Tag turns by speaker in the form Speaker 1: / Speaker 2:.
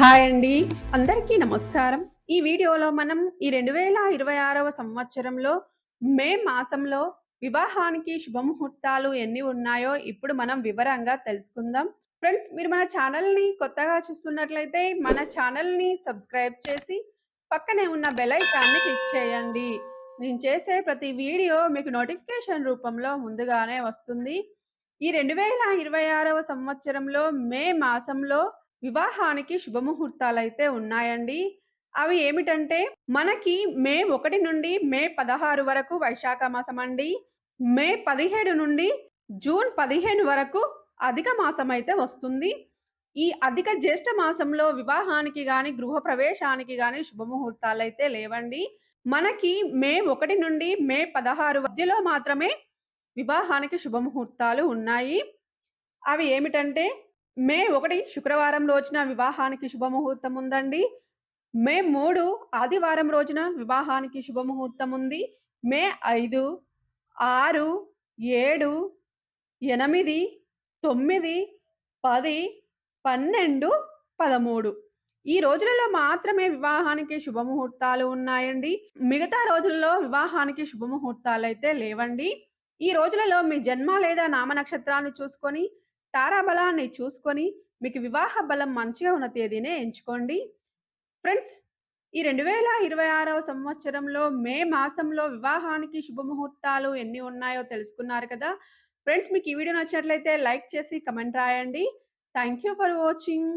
Speaker 1: Hi అండి. అందరికీ నమస్కారం. ఈ వీడియోలో మనం ఈ 2026వ సంవత్సరంలో మే మాసంలో వివాహానికి శుభముహూర్తాలు ఎన్ని ఉన్నాయో ఇప్పుడు మనం వివరంగా తెలుసుకుందాం. ఫ్రెండ్స్, మీరు మన ఛానల్‌ని కొత్తగా చూస్తున్నట్లయితే మన ఛానల్‌ని సబ్స్క్రైబ్ చేసి పక్కనే ఉన్న బెల్ ఐకాన్‌ని క్లిక్ చేయండి. నేను చేసే ప్రతి వీడియో మీకు నోటిఫికేషన్ రూపంలో ముందుగానే వస్తుంది. ఈ 2026వ సంవత్సరంలో మే మాసంలో వివాహానికి శుభముహూర్తాలైతే ఉన్నాయండి. అవి ఏమిటంటే, మనకి మే 1 నుండి మే 16 వరకు వైశాఖ మాసమండి. మే 17 నుండి జూన్ 15 వరకు అధిక మాసమైతే వస్తుంది. ఈ అధిక జ్యేష్ఠ మాసంలో వివాహానికి గాని, గృహప్రవేశానికి గాని శుభముహూర్తాలైతే లేవండి. మనకి మే 1 నుండి మే 16 మధ్యలో మాత్రమే వివాహానికి శుభముహూర్తాలు ఉన్నాయి. అవి ఏమిటంటే, మే 1 శుక్రవారం రోజున వివాహానికి శుభముహూర్తం ఉందండి. మే 3 ఆదివారం రోజున వివాహానికి శుభముహూర్తం ఉంది. మే 5, 6, 7, 8, 9, 10, 12, 13 ఈ రోజులలో మాత్రమే వివాహానికి శుభముహూర్తాలు ఉన్నాయండి. మిగతా రోజుల్లో వివాహానికి శుభముహూర్తాలైతే లేవండి. ఈ రోజులలో మీ జన్మ లేదా నామ నక్షత్రాన్ని చూసుకొని, తారాబలాన్ని చూసుకొని, మీకు వివాహ బలం మంచిగా ఉన్న తేదీనే ఎంచుకోండి. ఫ్రెండ్స్, ఈ 2026వ సంవత్సరంలో మే మాసంలో వివాహానికి శుభముహూర్తాలు ఎన్ని ఉన్నాయో తెలుసుకున్నారు కదా! ఫ్రెండ్స్, మీకు ఈ వీడియో నచ్చినట్లయితే లైక్ చేసి కమెంట్ రాయండి. Thank you for watching.